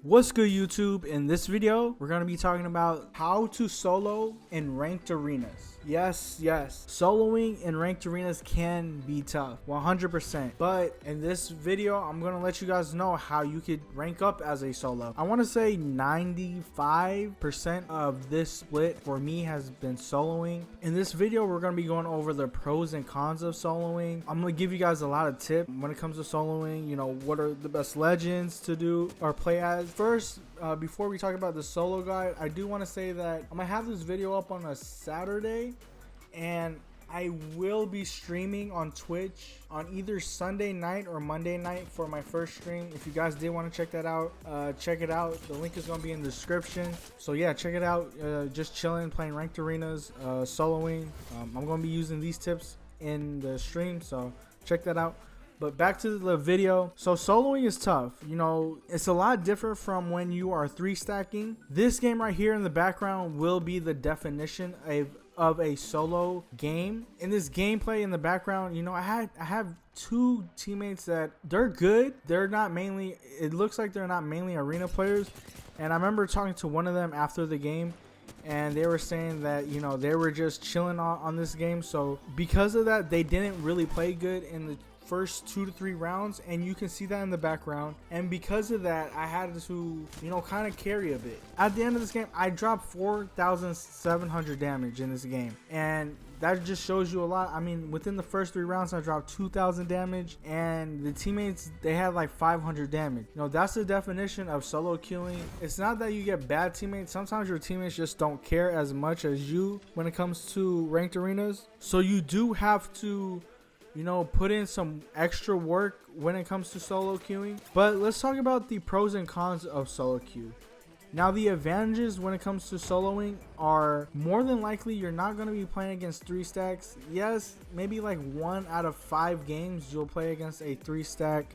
What's good, YouTube? In this video, we're going to be talking about how to solo in ranked arenas. Yes, soloing in ranked arenas can be tough, 100%. But in this video, I'm going to let you guys know how you could rank up as a solo. I want to say 95% of this split for me has been soloing. In this video, we're going to be going over the pros and cons of soloing. I'm going to give you guys a lot of tips when it comes to soloing. You know, what are the best legends to do or play as. First, before we talk about the solo guide, I do want to say that I'm gonna have this video up on a Saturday, and I will be streaming on Twitch on either Sunday night or Monday night for my first stream. If you guys did want to check that out, check it out. The link is gonna be in the description. So yeah, check it out. Just chilling, playing ranked arenas, soloing. I'm gonna be using these tips in the stream, so check that out. But back to the video. So soloing is tough. You know, it's a lot different from when you are 3-stacking. This game right here in the background will be the definition of a solo game. In this gameplay in the background, you know, I have two teammates that they're good. They're not mainly, it looks like they're not mainly arena players. And I remember talking to one of them after the game, and they were saying that, you know, they were just chilling on this game. So because of that, they didn't really play good in the first 2 to 3 rounds, and you can see that in the background. And because of that, I had to, you know, kind of carry a bit. At the end of this game, I dropped 4,700 damage in this game, and that just shows you a lot. I mean, within the first 3 rounds, I dropped 2,000 damage, and the teammates, they had like 500 damage. You know, that's the definition of solo queuing. It's not that you get bad teammates. Sometimes your teammates just don't care as much as you when it comes to ranked arenas. So you do have to, you know, put in some extra work when it comes to solo queuing. But let's talk about the pros and cons of solo queue. Now, the advantages when it comes to soloing are more than likely you're not going to be playing against 3-stacks. Yes, maybe like 1 out of 5 games you'll play against a 3-stack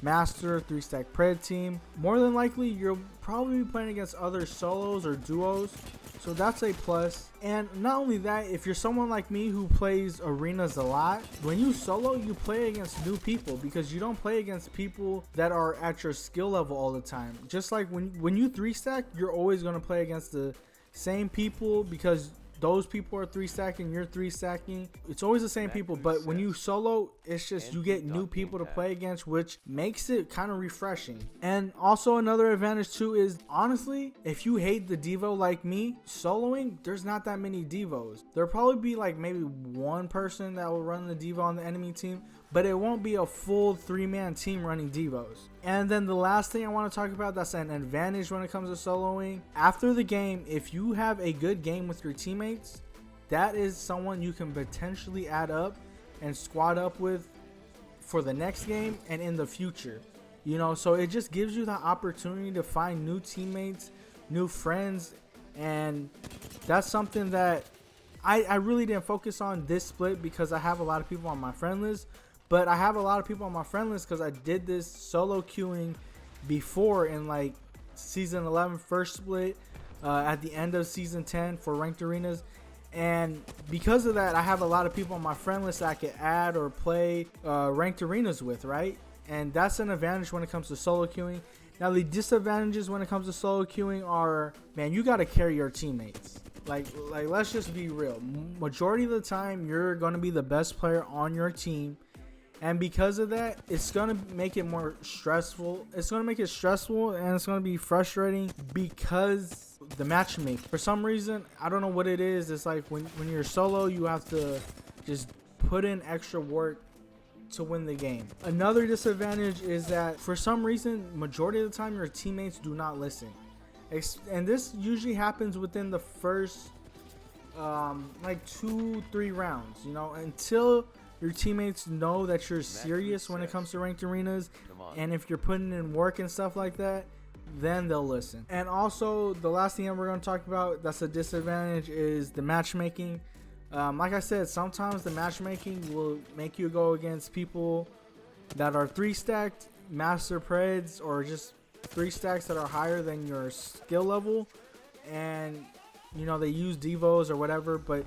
master, 3-stack pred team. More than likely you'll probably be playing against other solos or duos, so that's a plus. And not only that, if you're someone like me who plays arenas a lot, when you solo, you play against new people because you don't play against people that are at your skill level all the time. Just like when you 3-stack, you're always going to play against the same people because those people are 3-stacking, you're 3-stacking. It's always the same people. But when you solo, it's just you get new people to play against, which makes it kind of refreshing. And also another advantage too is, honestly, if you hate the Devo like me, soloing, there's not that many Devos. There'll probably be like maybe one person that will run the Devo on the enemy team, but it won't be a full 3-man team running Devos. And then the last thing I want to talk about that's an advantage when it comes to soloing, after the game, if you have a good game with your teammates, that is someone you can potentially add up and squad up with for the next game and in the future. You know, so it just gives you the opportunity to find new teammates, new friends, and that's something that I really didn't focus on this split because I have a lot of people on my friend list. But I have a lot of people on my friend list because I did this solo queuing before in like season 11 first split, at the end of season 10 for ranked arenas. And because of that, I have a lot of people on my friend list that I could add or play ranked arenas with, right? And that's an advantage when it comes to solo queuing. Now, the disadvantages when it comes to solo queuing are, man, you got to carry your teammates. Like let's just be real. Majority of the time, you're going to be the best player on your team. And because of that, it's going to make it more stressful. It's going to make it stressful, and it's going to be frustrating because the matchmaking. For some reason, I don't know what it is. It's like when you're solo, you have to just put in extra work to win the game. Another disadvantage is that for some reason, majority of the time, your teammates do not listen. And this usually happens within the first like 2-3 rounds, you know, until your teammates know that you're serious when it comes to ranked arenas, and if you're putting in work and stuff like that, then they'll listen. And also, the last thing that we're going to talk about that's a disadvantage is the matchmaking. Like I said, sometimes the matchmaking will make you go against people that are 3-stacked, master preds, or just 3-stacks that are higher than your skill level, and you know, they use Devos or whatever, but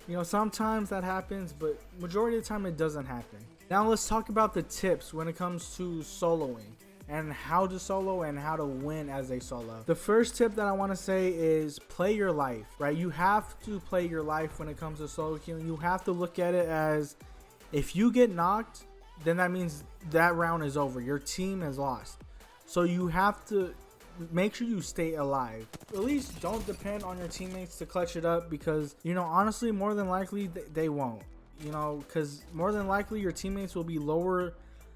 you know, sometimes that happens, but majority of the time it doesn't happen. Now let's talk about the tips when it comes to soloing and how to solo and how to win as a solo. The first tip that I want to say is play your life, right? You have to play your life when it comes to solo queuing. You have to look at it as, if you get knocked, then that means that round is over. Your team has lost. So you have to make sure you stay alive. At least don't depend on your teammates to clutch it up, because, you know, honestly, more than likely they won't. You know, because more than likely your teammates will be lower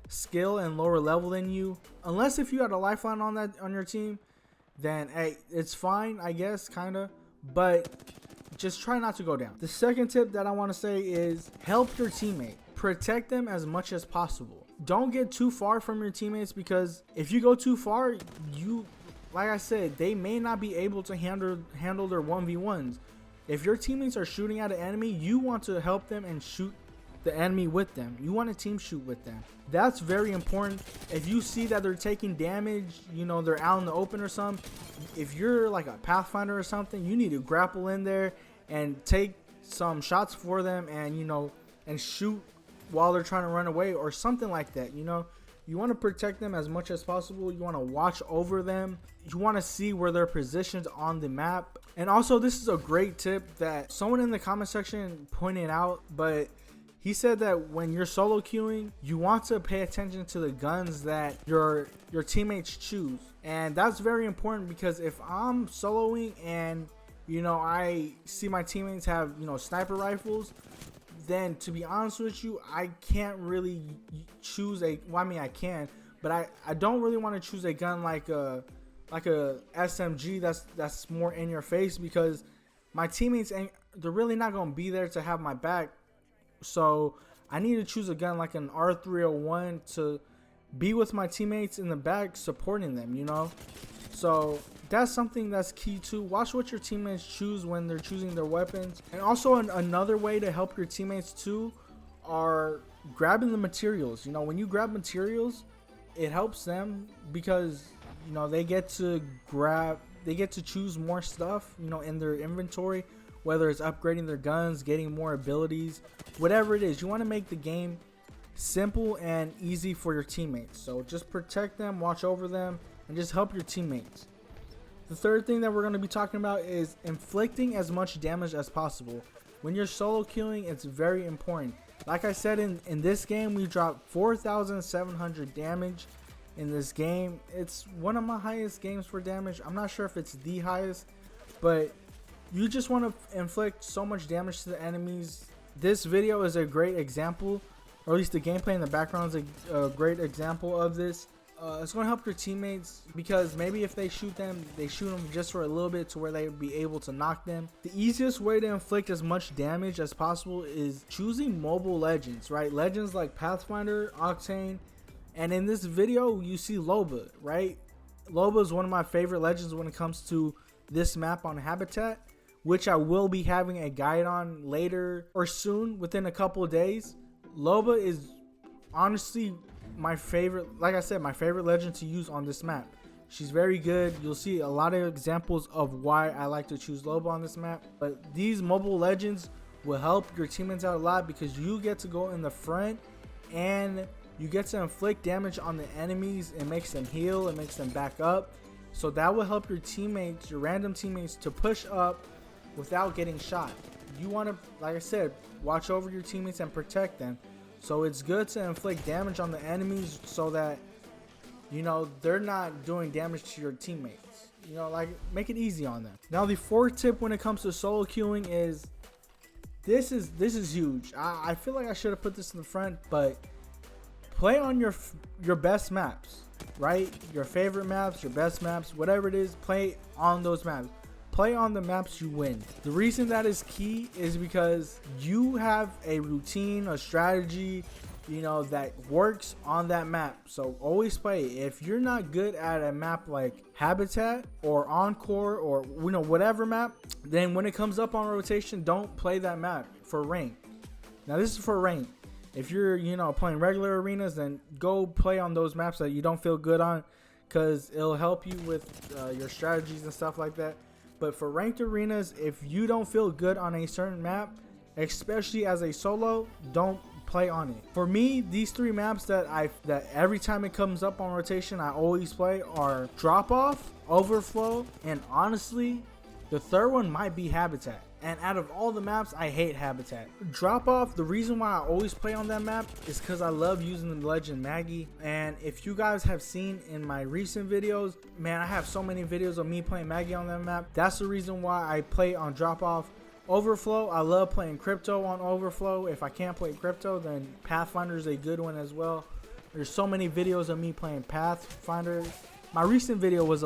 skill and lower level than you. Unless if you had a lifeline on your team, then hey, it's fine, I guess, kinda. But just try not to go down. The second tip that I want to say is help your teammate. Protect them as much as possible. Don't get too far from your teammates, because if you go too far, like I said, they may not be able to handle their 1v1s. If your teammates are shooting at an enemy, you want to help them and shoot the enemy with them. You want to team shoot with them. That's very important. If you see that they're taking damage, you know, they're out in the open or something, if you're like a Pathfinder or something, you need to grapple in there and take some shots for them, and, you know, and shoot while they're trying to run away or something like that. You know, you want to protect them as much as possible. You want to watch over them. You want to see where they're positioned on the map. And also, this is a great tip that someone in the comment section pointed out, but he said that when you're solo queuing, you want to pay attention to the guns that your teammates choose. And that's very important, because if I'm soloing and, you know, I see my teammates have, you know, sniper rifles, then to be honest with you, I can't really choose a, well, I mean, I can, but I don't really want to choose a gun like a SMG that's more in your face, because my teammates they're really not going to be there to have my back. So I need to choose a gun like an R301 to be with my teammates in the back, supporting them, you know. So that's something that's key too. Watch what your teammates choose when they're choosing their weapons. And also another way to help your teammates too are grabbing the materials. You know, when you grab materials, it helps them, because, you know, they get to choose more stuff, you know, in their inventory, whether it's upgrading their guns, getting more abilities, whatever it is. You want to make the game simple and easy for your teammates. So just protect them, watch over them, and just help your teammates. The third thing that we're going to be talking about is inflicting as much damage as possible. When you're solo queuing, it's very important. Like I said, in this game, we dropped 4,700 damage in this game. It's one of my highest games for damage. I'm not sure if it's the highest, but you just want to inflict so much damage to the enemies. This video is a great example, or at least the gameplay in the background is a great example of this. It's going to help your teammates, because maybe if they shoot them just for a little bit to where they would be able to knock them. The easiest way to inflict as much damage as possible is choosing mobile legends, right? Legends like Pathfinder, Octane, and in this video you see Loba, right? Loba is one of my favorite legends when it comes to this map on Habitat, which I will be having a guide on later or soon, within a couple of days. Loba is honestly my favorite, like I said, my favorite legend to use on this map. She's very good. You'll see a lot of examples of why I like to choose Loba on this map. But these mobile legends will help your teammates out a lot, because you get to go in the front and you get to inflict damage on the enemies. It makes them heal, it makes them back up. So that will help your teammates, your random teammates, to push up without getting shot. You want to, like I said, watch over your teammates and protect them. So it's good to inflict damage on the enemies so that, you know, they're not doing damage to your teammates. You know, like, make it easy on them. Now the fourth tip when it comes to solo queuing is, this is huge. I feel like I should have put this in the front, but play on your best maps, right? Your favorite maps, your best maps, whatever it is, play on those maps. Play on the maps you win. The reason that is key is because you have a routine, a strategy, you know, that works on that map. So always play. If you're not good at a map like Habitat or Encore or, you know, whatever map, then when it comes up on rotation, don't play that map for rank. Now this is for rank. If you're, you know, playing regular arenas, then go play on those maps that you don't feel good on, because it'll help you with your strategies and stuff like that. But for ranked arenas, if you don't feel good on a certain map, especially as a solo, don't play on it. For me, these 3 maps that every time it comes up on rotation I always play are Drop Off, Overflow, and honestly the third one might be Habitat. And out of all the maps, I hate Habitat. Drop Off, the reason why I always play on that map is because I love using the Legend Maggie. And if you guys have seen in my recent videos, man, I have so many videos of me playing Maggie on that map. That's the reason why I play on Drop Off. Overflow, I love playing Crypto on Overflow. If I can't play Crypto, then Pathfinder is a good one as well. There's so many videos of me playing Pathfinder. My recent video was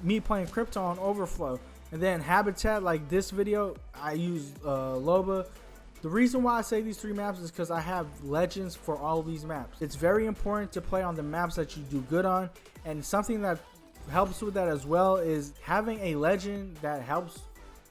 me playing Crypto on Overflow. And then Habitat, like this video, I use Loba. The reason why I say these 3 maps is because I have legends for all of these maps. It's very important to play on the maps that you do good on. And something that helps with that as well is having a legend that helps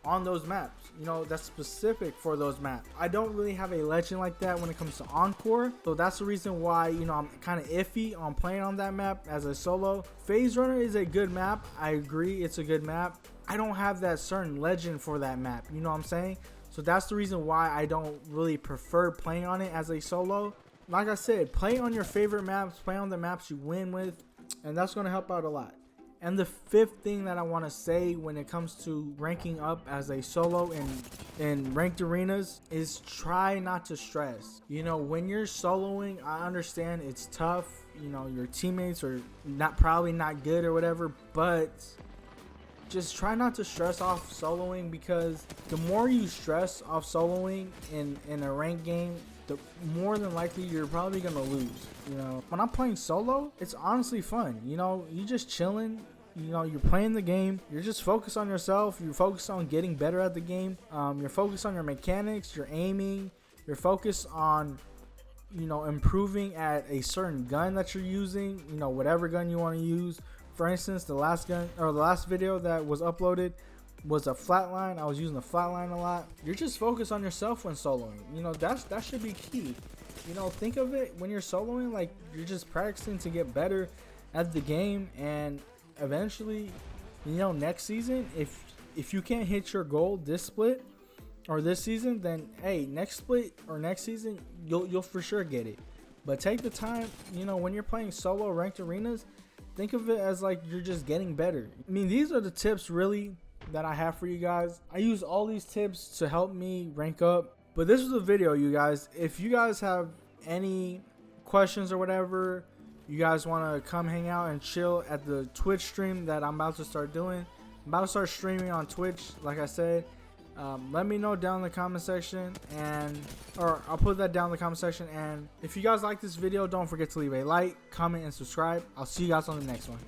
on those maps, you know, that's specific for those maps. I don't really have a legend like that when it comes to Encore, so that's the reason why, you know, I'm kind of iffy on playing on that map as a solo. Phase Runner is a good map, I agree, it's a good map. I don't have that certain legend for that map, you know what I'm saying? So that's the reason why I don't really prefer playing on it as a solo. Like I said, play on your favorite maps, play on the maps you win with, and that's going to help out a lot. And the 5th thing that I want to say when it comes to ranking up as a solo in ranked arenas is try not to stress. You know, when you're soloing, I understand it's tough. You know, your teammates are probably not good or whatever, but just try not to stress off soloing, because the more you stress off soloing in a ranked game, the more than likely you're probably gonna lose. You know, when I'm playing solo, it's honestly fun. You know, you just chilling, you know, you're playing the game, you're just focused on yourself, you're focused on getting better at the game, you're focused on your mechanics, you're aiming, you're focused on, you know, improving at a certain gun that you're using, you know, whatever gun you want to use. For instance, the last video that was uploaded was a flatline. I was using the flatline a lot. You're just focused on yourself when soloing. You know, that should be key. You know, think of it when you're soloing like you're just practicing to get better at the game, and eventually, you know, next season, if you can't hit your goal this split or this season, then hey, next split or next season you'll for sure get it. But take the time, you know, when you're playing solo ranked arenas, think of it as like you're just getting better. I mean, these are the tips really that I have for you guys. I use all these tips to help me rank up. But this was a video, you guys. If you guys have any questions or whatever, you guys want to come hang out and chill at the Twitch stream that I'm about to start doing. I'm about to start streaming on Twitch, like I said. Let me know down in the comment section, or I'll put that down in the comment section. And if you guys like this video, don't forget to leave a like, comment, and subscribe. I'll see you guys on the next one.